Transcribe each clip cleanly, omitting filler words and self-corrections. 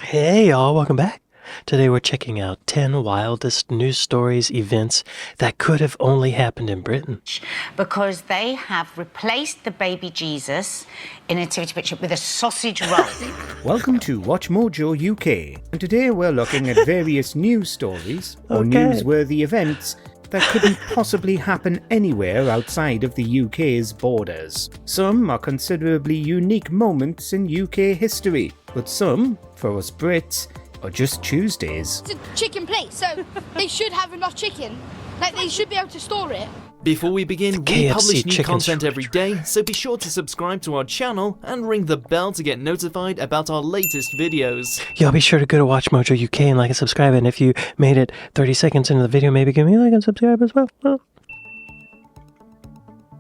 Hey y'all, welcome back. Today we're checking out 10 wildest news stories, events that could have only happened in Britain. Because they have replaced the baby Jesus in a nativity picture with a sausage roll. Welcome to WatchMojo UK, and today we're looking at various news stories or newsworthy events that couldn't possibly happen anywhere outside of the UK's borders. Some are considerably unique moments in UK history, but some, for us Brits, are just Tuesdays. It's a chicken place, so they should have enough chicken. Like, they should be able to store it. Before we begin, we publish new content every day, so be sure to subscribe to our channel and ring the bell to get notified about our latest videos. Y'all be sure to go to WatchMojo UK and like and subscribe, and if you made it 30 seconds into the video, maybe give me a like and subscribe as well.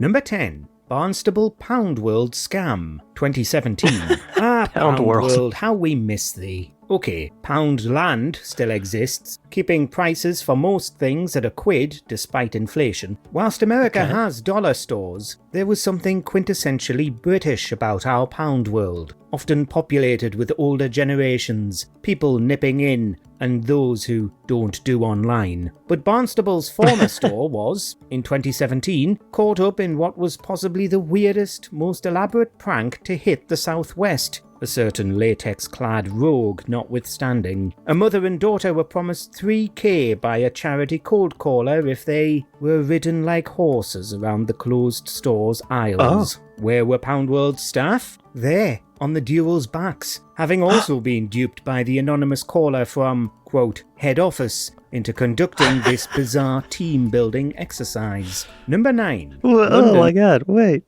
Number 10. Barnstable Pound World Scam, 2017. Pound World, how we miss thee. Okay, Poundland still exists, keeping prices for most things at £1 despite inflation. Whilst America has dollar stores, there was something quintessentially British about our Pound World, often populated with older generations, people nipping in, and those who don't do online. But Barnstable's former store was, in 2017, caught up in what was possibly the weirdest, most elaborate prank to hit the Southwest. A certain latex-clad rogue notwithstanding. A mother and daughter were promised $3,000 by a charity cold caller if they were ridden like horses around the closed store's aisles. Where were Pound World's staff? There, on the duo's backs, having also been duped by the anonymous caller from, quote, head office, into conducting this bizarre team-building exercise. Number 9. Oh my god, wait.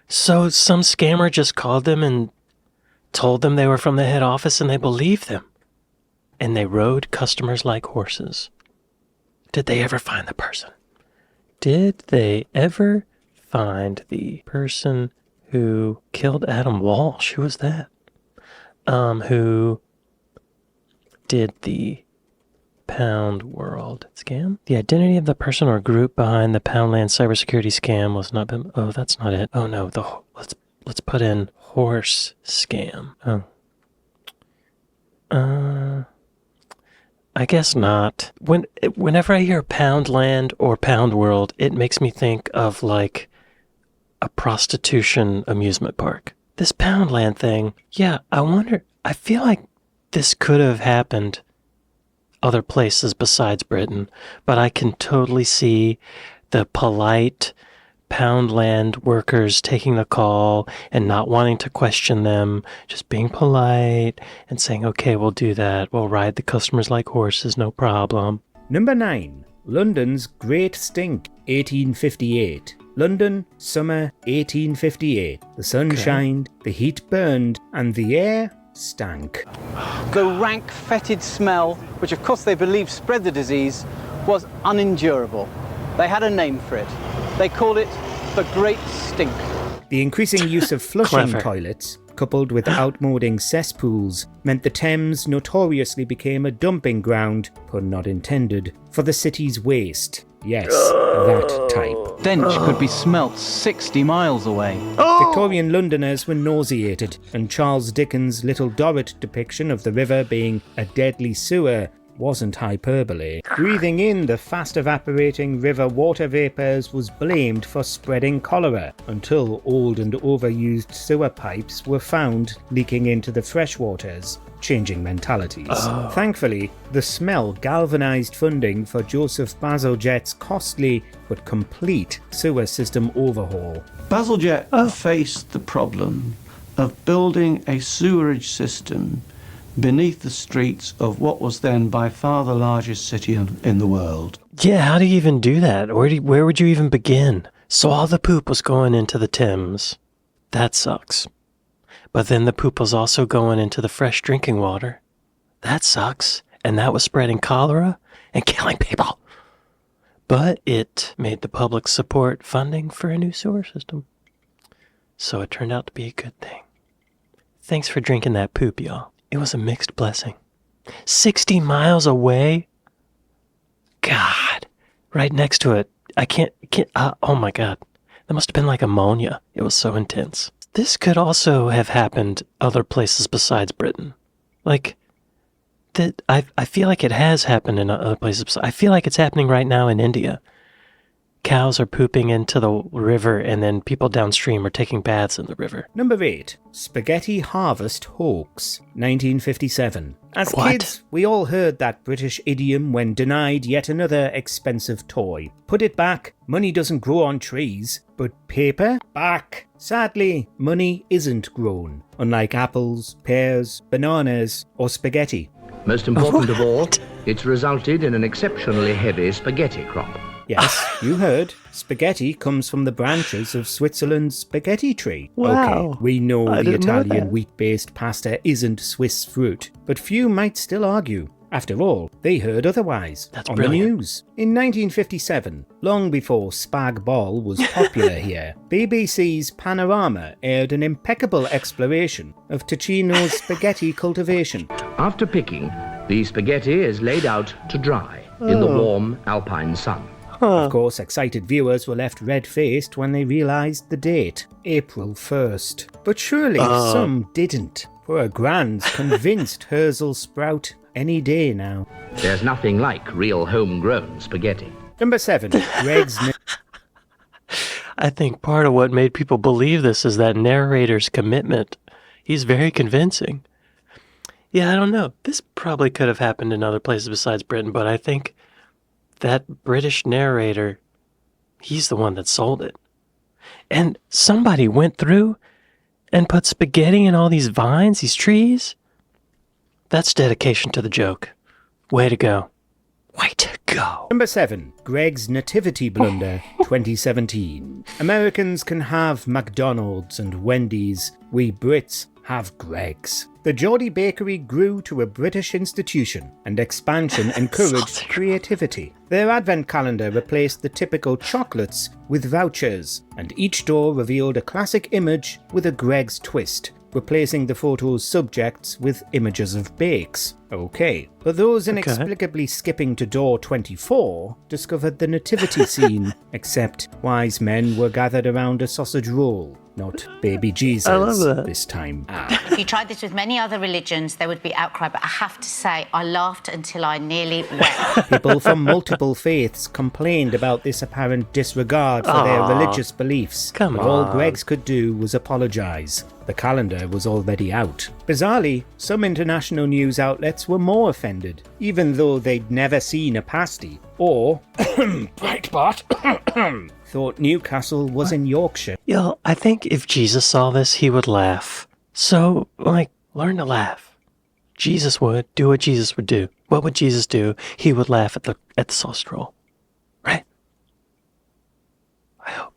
So some scammer just called them and told them they were from the head office, and they believed them. And they rode customers like horses. Did they ever find the person? Did they ever find the person who killed Adam Walsh? Who was that? Who did the Pound World scam? The identity of the person or group behind the Poundland cybersecurity scam was not been... Oh, that's not it. Oh no, let's put in horse scam. I guess not. Whenever I hear Poundland or Pound World, it makes me think of like a prostitution amusement park. This Poundland thing, yeah, I feel like this could have happened other places besides Britain, but I can totally see the polite Poundland workers taking the call and not wanting to question them, just being polite and saying, okay, we'll do that. We'll ride the customers like horses, no problem. Number 9. London's Great Stink, 1858. London, summer 1858. The sun shined, the heat burned, and the air stank. The rank, fetid smell, which of course they believed spread the disease, was unendurable. They had a name for it. They called it the Great Stink. The increasing use of flushing toilets, coupled with outmoding cesspools, meant the Thames notoriously became a dumping ground, pun not intended, for the city's waste. Yes, that type. Stench could be smelt 60 miles away. Victorian Londoners were nauseated, and Charles Dickens' Little Dorrit depiction of the river being a deadly sewer wasn't hyperbole. Breathing in the fast-evaporating river water vapours was blamed for spreading cholera, until old and overused sewer pipes were found leaking into the freshwaters, changing mentalities. Thankfully, the smell galvanised funding for Joseph Bazalgette's costly but complete sewer system overhaul. Bazalgette faced the problem of building a sewerage system beneath the streets of what was then by far the largest city in the world. Yeah, how do you even do that? Where would you even begin? So all the poop was going into the Thames. That sucks. But then the poop was also going into the fresh drinking water. That sucks. And that was spreading cholera and killing people. But it made the public support funding for a new sewer system. So it turned out to be a good thing. Thanks for drinking that poop, y'all. It was a mixed blessing. 60 miles away? God. Right next to it. I can't oh my God. That must have been like ammonia. It was so intense. This could also have happened other places besides Britain. Like, that I feel like it has happened in other places. I feel like it's happening right now in India. Cows are pooping into the river, and then people downstream are taking baths in the river. Number 8. Spaghetti harvest hoax, 1957. As kids, we all heard that British idiom when denied yet another expensive toy. Put it back, money doesn't grow on trees, but paper? Back. Sadly, money isn't grown, unlike apples, pears, bananas, or spaghetti. Most important of all, it's resulted in an exceptionally heavy spaghetti crop. Yes, you heard. Spaghetti comes from the branches of Switzerland's spaghetti tree. Wow. Okay, we know I the didn't know Italian that. wheat-based pasta isn't Swiss fruit, but few might still argue. After all, they heard otherwise That's on brilliant. the news. In 1957, long before spag bol was popular here, BBC's Panorama aired an impeccable exploration of Ticino's spaghetti cultivation. After picking, the spaghetti is laid out to dry in the warm alpine sun. Of course, excited viewers were left red-faced when they realised the date, April 1st. But surely some didn't. Poor Gran's convinced hers will sprout any day now. There's nothing like real homegrown spaghetti. Number 7. Greg's... I think part of what made people believe this is that narrator's commitment. He's very convincing. Yeah, I don't know. This probably could have happened in other places besides Britain, but I think that British narrator, he's the one that sold it. And somebody went through and put spaghetti in all these vines, these trees. That's dedication to the joke. Way to go. Way to go. Number 7. Greg's Nativity Blunder, 2017. Americans can have McDonald's and Wendy's. We Brits have Greg's. The Geordie Bakery grew to a British institution, and expansion encouraged creativity. Their advent calendar replaced the typical chocolates with vouchers, and each door revealed a classic image with a Greg's twist, replacing the photo's subjects with images of bakes. Okay, but those inexplicably skipping to door 24 discovered the nativity scene, except wise men were gathered around a sausage roll, not baby Jesus I love that. this time. If you tried this with many other religions, there would be outcry, but I have to say, I laughed until I nearly wept. People from multiple faiths complained about this apparent disregard for their religious beliefs. Come but all on. Greg's could do was apologise. The calendar was already out. Bizarrely, some international news outlets were more offended, even though they'd never seen a pasty, or Breitbart thought Newcastle was in Yorkshire. Yo, I think if Jesus saw this, he would laugh. So, learn to laugh. Jesus would do what Jesus would do. What would Jesus do? He would laugh at the sausage roll. Right? I hope.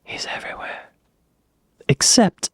He's everywhere. Except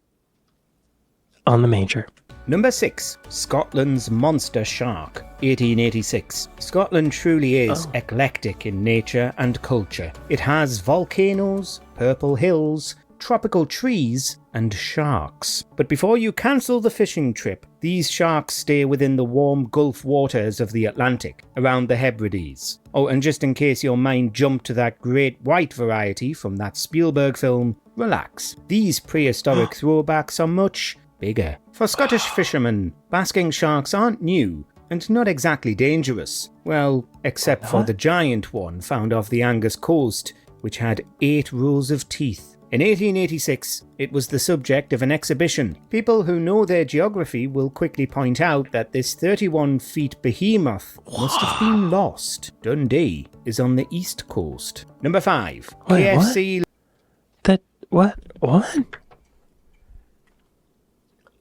on the manger. Number 6. Scotland's Monster Shark, 1886. Scotland truly is eclectic in nature and culture. It has volcanoes, purple hills, tropical trees, and sharks. But before you cancel the fishing trip, these sharks stay within the warm Gulf waters of the Atlantic, around the Hebrides. Oh, and just in case your mind jumped to that great white variety from that Spielberg film, relax. These prehistoric throwbacks are much bigger. For Scottish fishermen, basking sharks aren't new and not exactly dangerous. Well, except for the giant one found off the Angus coast, which had 8 rows of teeth. In 1886, it was the subject of an exhibition. People who know their geography will quickly point out that this 31-feet behemoth must have been lost. Dundee is on the east coast. Number 5. Wait, KFC... What?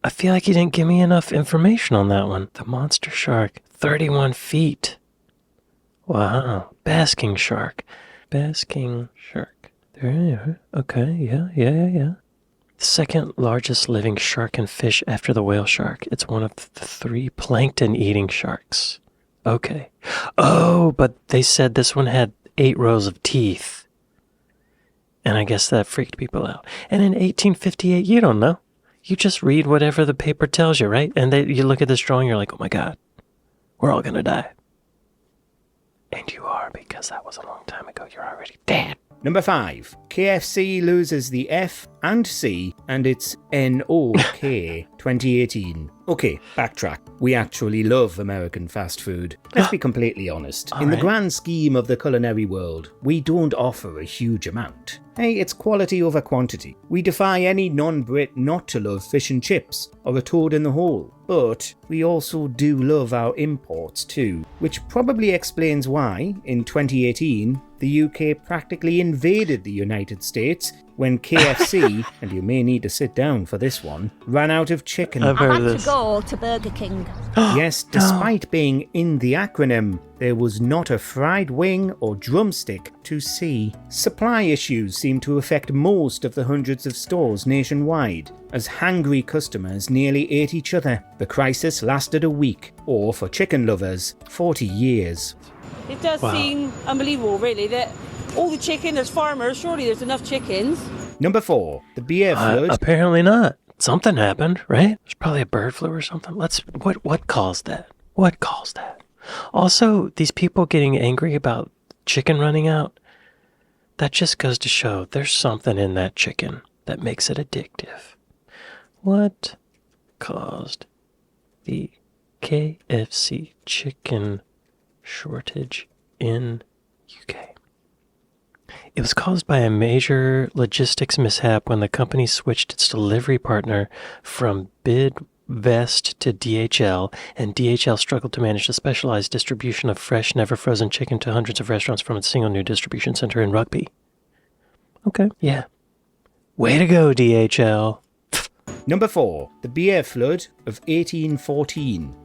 I feel like you didn't give me enough information on that one. The monster shark, 31 feet. Wow. Basking shark. Basking shark. There you are. Okay, yeah. Second largest living shark and fish after the whale shark. It's one of the 3 plankton-eating sharks. Okay. Oh, but they said this one had 8 rows of teeth. And I guess that freaked people out. And in 1858, you don't know. You just read whatever the paper tells you, right? And you look at this drawing, you're like, oh my God, we're all gonna die. And you are, because that was a long time ago. You're already dead. Number 5. KFC loses the F and C and it's NOK 2018. Okay, backtrack. We actually love American fast food. Let's be completely honest. In the grand scheme of the culinary world, we don't offer a huge amount. Hey, it's quality over quantity. We defy any non-Brit not to love fish and chips or a toad in the hole. But we also do love our imports too, which probably explains why, in 2018, the UK practically invaded the United States when KFC, and you may need to sit down for this one, ran out of chicken. I've heard I had this. to go to Burger King. Yes, despite being in the acronym, there was not a fried wing or drumstick to see. Supply issues seem to affect most of the hundreds of stores nationwide, as hangry customers nearly ate each other. The crisis lasted a week, or for chicken lovers, 40 years. It does seem unbelievable, really, that all the chicken, there's farmers, surely there's enough chickens. Number 4, the beer flood. Apparently not. Something happened, right? There's probably a bird flu or something. What caused that? What caused that? Also, these people getting angry about chicken running out, that just goes to show there's something in that chicken that makes it addictive. What caused the KFC chicken shortage in UK? It was caused by a major logistics mishap when the company switched its delivery partner from Wildest to DHL, and DHL struggled to manage the specialized distribution of fresh, never frozen chicken to hundreds of restaurants from its single new distribution center in Rugby. Okay, yeah. Way to go, DHL. Number 4, the beer flood of 1814.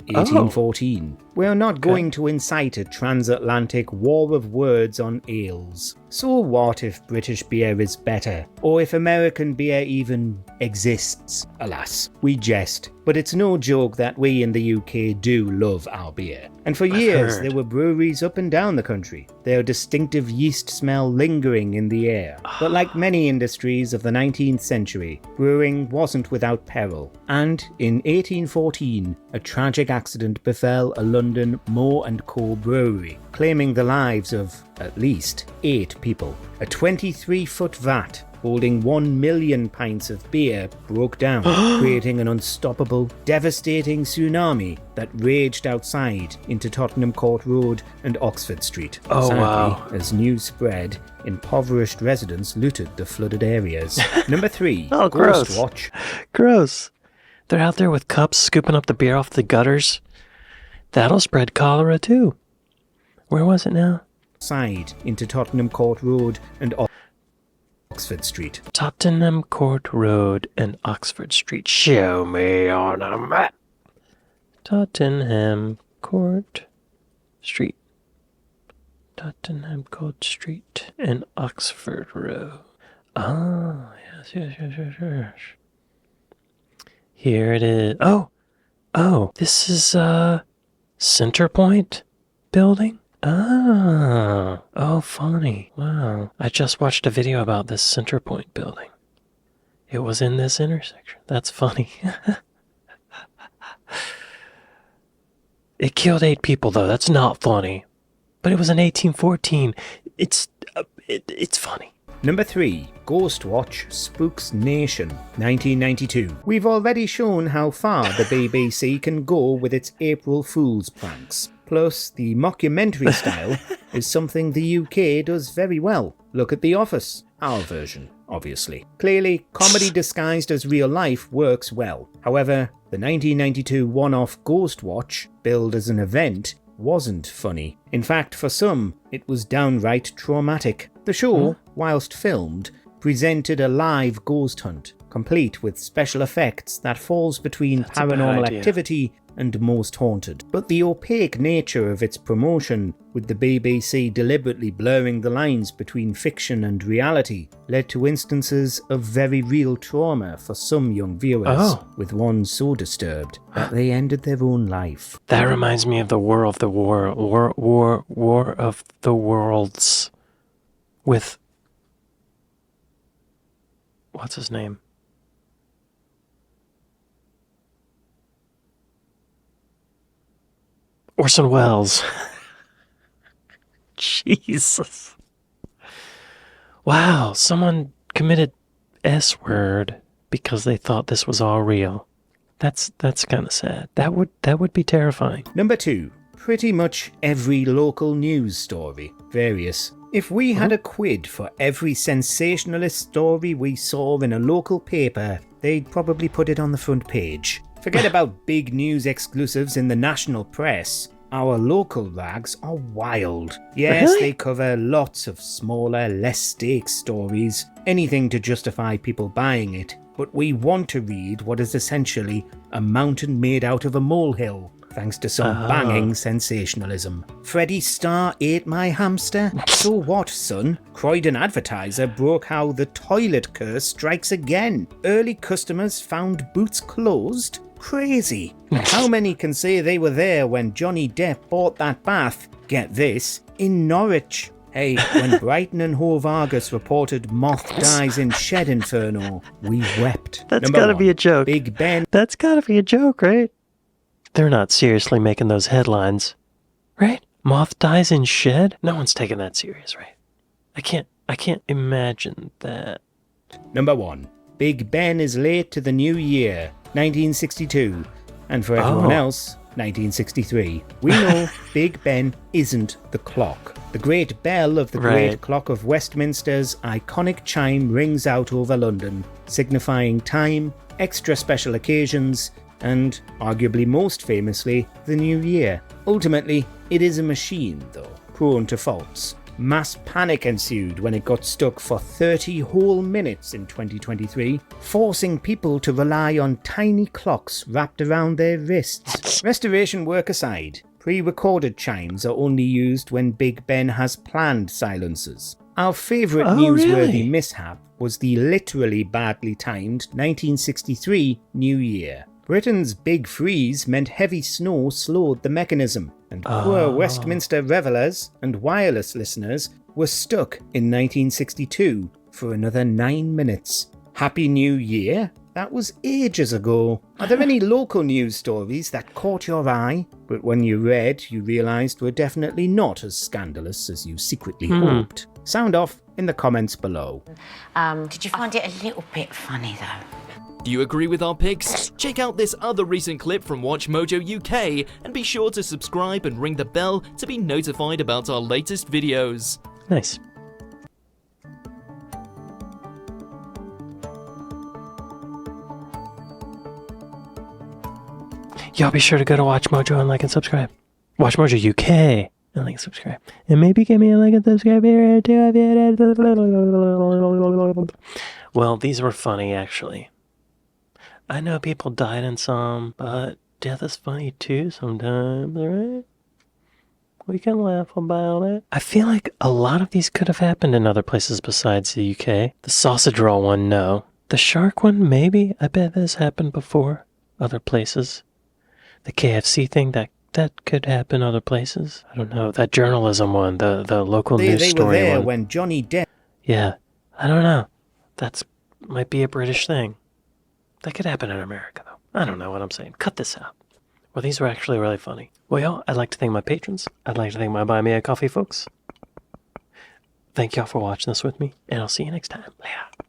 We're not going to incite a transatlantic war of words on ales. So what if British beer is better? Or if American beer even exists? Alas, we jest. But it's no joke that we in the UK do love our beer. And for years there were breweries up and down the country, their distinctive yeast smell lingering in the air. But like many industries of the 19th century, brewing wasn't without peril. And in 1814, a tragic accident befell a London Moore & Co. brewery, claiming the lives of at least 8 people. A 23-foot vat holding 1 million pints of beer broke down, creating an unstoppable, devastating tsunami that raged outside into Tottenham Court Road and Oxford Street. Oh, Sadly, wow. as news spread, impoverished residents looted the flooded areas. Number 3, Oh, gross. Ghost Watch. Gross. They're out there with cups scooping up the beer off the gutters. That'll spread cholera too. Where was it now? Side into Tottenham Court Road and Oxford Street. Tottenham Court Road and Oxford Street. Show me on a map. Tottenham Court Street. Tottenham Court Street and Oxford Road. Oh, yes. Here it is. Oh, this is Centerpoint building? Oh, funny. Wow. I just watched a video about this Centerpoint building. It was in this intersection. That's funny. It killed 8 people, though. That's not funny. But it was in 1814. It's funny. Number 3, Ghost Watch Spooks Nation, 1992. We've already shown how far the BBC can go with its April Fool's pranks. Plus, the mockumentary style is something the UK does very well. Look at The Office, our version, obviously. Clearly, comedy disguised as real life works well. However, the 1992 one-off Ghost Watch, billed as an event, wasn't funny. In fact, for some, it was downright traumatic. The show, whilst filmed, presented a live ghost hunt, complete with special effects that falls between That's a bad Paranormal idea. Activity and Most Haunted. But the opaque nature of its promotion, with the BBC deliberately blurring the lines between fiction and reality, led to instances of very real trauma for some young viewers, with one so disturbed that they ended their own life. That reminds me of the War of the Worlds with, what's his name? Orson Welles. Jesus. Wow, someone committed S-word because they thought this was all real. That's kind of sad. That would be terrifying. Number 2. Pretty much every local news story. Various. If we had a quid for every sensationalist story we saw in a local paper, they'd probably put it on the front page. Forget about big news exclusives in the national press. Our local rags are wild. Yes, Really? they cover lots of smaller, less stakes stories. Anything to justify people buying it. But we want to read what is essentially a mountain made out of a molehill, thanks to some banging sensationalism. Freddie Starr ate my hamster? So what, son? Croydon Advertiser broke how the toilet curse strikes again. Early customers found Boots closed? Crazy. How many can say they were there when Johnny Depp bought that bath? Get this, in Norwich. Hey, when Brighton and Hove Argus reported moth dies in shed inferno, we wept. That's Number gotta 1, be a joke. Big Ben. That's gotta be a joke, right? They're not seriously making those headlines, right? Moth dies in shed? No one's taking that serious, right? I can't imagine that. Number 1, Big Ben is late to the new year, 1962. And for everyone else, 1963. We know Big Ben isn't the clock. The great bell of the great clock of Westminster's iconic chime rings out over London, signifying time, extra special occasions, and, arguably most famously, the new year. Ultimately, it is a machine, though, prone to faults. Mass panic ensued when it got stuck for 30 whole minutes in 2023, forcing people to rely on tiny clocks wrapped around their wrists. Restoration work aside, pre-recorded chimes are only used when Big Ben has planned silencers. Our favourite newsworthy mishap was the literally badly timed 1963 New Year. Britain's big freeze meant heavy snow slowed the mechanism, and poor Westminster revellers and wireless listeners were stuck in 1962 for another 9 minutes. Happy New Year? That was ages ago. Are there any local news stories that caught your eye, but when you read, you realised were definitely not as scandalous as you secretly hoped? Sound off in the comments below. Did you find it a little bit funny, though? Do you agree with our picks? Check out this other recent clip from WatchMojo UK and be sure to subscribe and ring the bell to be notified about our latest videos. Nice. Y'all be sure to go to WatchMojo and like and subscribe. WatchMojo UK and like and subscribe. And maybe give me a like and subscribe here too. Well, these were funny, actually. I know people died in some, but death is funny too sometimes, right? We can laugh about it. I feel like a lot of these could have happened in other places besides the UK. The sausage roll one, no. The shark one, maybe. I bet this happened before other places. The KFC thing, that could happen other places. I don't know. That journalism one, the local news they story were there one. when Johnny Depp. Yeah, I don't know. That's might be a British thing. That could happen in America, though. I don't know what I'm saying. Cut this out. Well, these were actually really funny. Well, y'all, I'd like to thank my patrons. I'd like to thank my Buy Me a Coffee folks. Thank y'all for watching this with me, and I'll see you next time. Later.